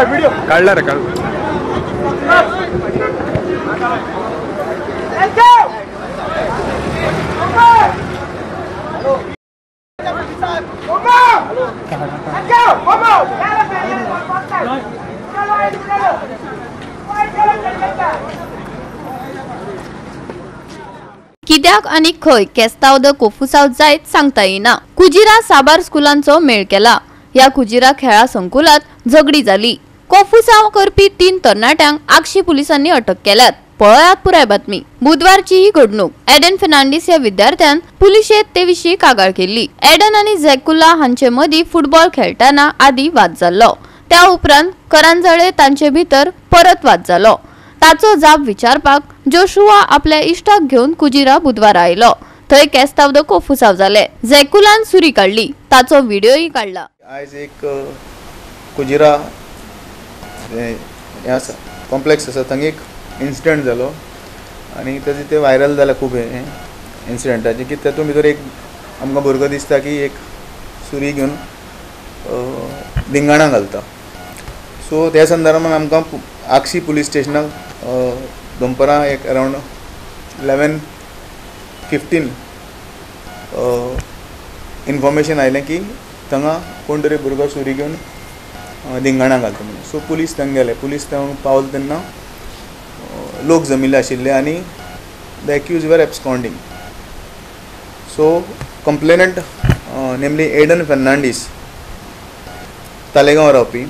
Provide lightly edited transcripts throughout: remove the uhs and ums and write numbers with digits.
Video काढला रे काढ कित्याक आणि खंय केस्तावद कोफुसाव जायत सांगता येना। कुजिरा साबार स्कुलांचो मेळ केला। या कुजिरा खेळा संकुलात झगडी जाली। कोफुसाव करपी 3 तरणाट्यांक आगशी पुलिसांनी अटक केल्यात। पळयात पुराय बातमी। बुधवारची ही घडणूक। एडन फर्नांडिस या विद्यार्थ्यान पुलिशेत ते विशीं कागाळ केली। एडन आणि झॅकुला हांचे मदीं फुटबॉल खेळटाना आदी वाद जाल्लो। त्या उपरांत करांजळे तांचे भितर परत वाद जालो। ताचो जाप विचारपाक जोशुआ आपल्या इश्टाक घेवन कुजिरा बुधवार आयलो। थंय केस्तावद कोफुसाव जाले। झॅकुलान सुरी काढली। ताचो व्हिडिओही काढला। आज एक कुजिरा कॉम्प्लेक्स आसा थंय एक इन्सिडेंट जालो आनी ते व्हायरल जाला खूब इन्सिडेंटाचे की तातूंत भितर एक आमकां भुरगो दिसता की एक सुरी घेवन धिंगाणा घालता। सो त्या संदर्भात आमकां आगशी पुलीस स्टेशनाक दनपारां एक अरावंड 11:15 इन्फॉर्मेशन आयलें की थंगा कोण तरी भुरगो सुरी घेवन धिंगाणा घालता म्हणून। सो पुलीस थंय गेले। पुलीस थंय पावले तेन्ना लोक जमिल्ले आशिल्ले आनी द एक्यूज वर एब्सकॉन्डिंग। सो कंप्लेनंट नेमली एडन फर्नांडीस तालेगांव रावपी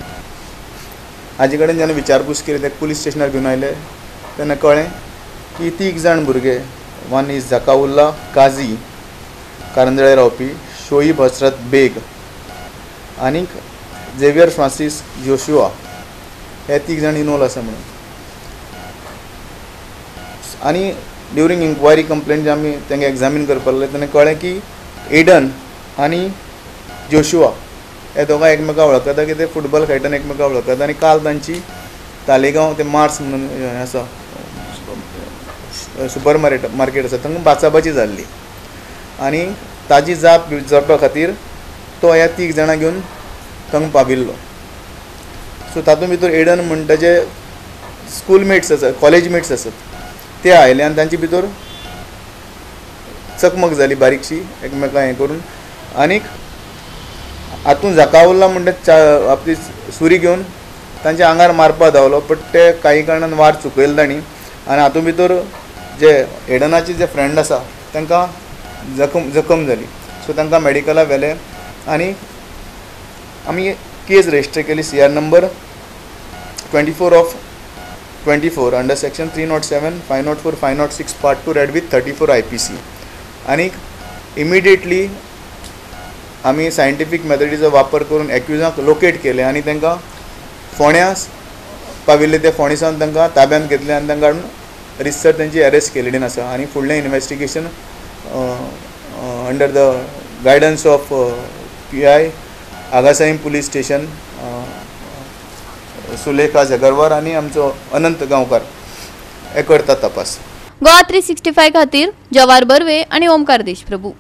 हाजे कडेन जेन्ना विचारपूस केली ते पुलीस स्टेशनार घेवन आयले तेन्ना कळ्ळें की 3 जाण भुरगे वन इज जकाउल्ला काझी कारंजळे रावपी, शोईब हसरत बेग आनीक झेवियर फ्रांसीस जोशुआ हे 3 जाण इनवॉल्व आसा म्हणून। आनी ड्युरींग इन्क्वायरी कंप्लेंट जे आमी तांकां एग्जामीन करपाक लागले तेन्ना कळ्ळें की एडन आनी जोशुआ हे दोगां एकमेकां वळखता की ते फुटबॉल खेळटाना एकमेकां वळखता आनी काल तांची तालेगांव ते मार्स म्हणून हें आसा सुपर मार्केट आसा थंय बाचाबाची जाल्ली आनी ताजी जाप विचारपा खातीर तो ह्या 3 जाणां घेवन थंय पाविल्लो। सो तातूंत भितर एडन म्हणटा जे स्कूल मेट्स आसात कॉलेज मेट्स आसात ते आयले आनी तांचे भितर चकमक जाली बारीकशी एकमेकां हें करून आनीक हातूंत जकाउल्ला म्हणटा आपली सुरी घेवन तांच्या आंगार मारपा धांवलो बट ते काही कारणान वार चुकयलो तांणी आनी हातूंत भितर जे एडनाचे जे फ्रेंड आसा तांकां जखम जाली। सो तांकां मेडिकलाक व्हेले आनी आमी केस रजिस्टर केली CR number 24/24 under section 307, 504, 506 part 2 red with 34 IPC आनी इमिडिएटली आमी सायंटिफीक मेथडीचो वापर करून एक्युजांक लोकेट केले आनी तांकां फोण्या पाविल्ले ते फोण्या सावन तांकां ताब्यांत घेतले आनी तांकां रिसर तांची अरेस्ट केलेली आसा आनी फुडलें investigation under the guidance of PI Agassaim police station Sulekha Jagarwar आनी आमचो अनंत गांवकार हे करतात तपास। गोवा 365 खातीर जवाहर बर्वे आनी ओमकार देशप्रभू।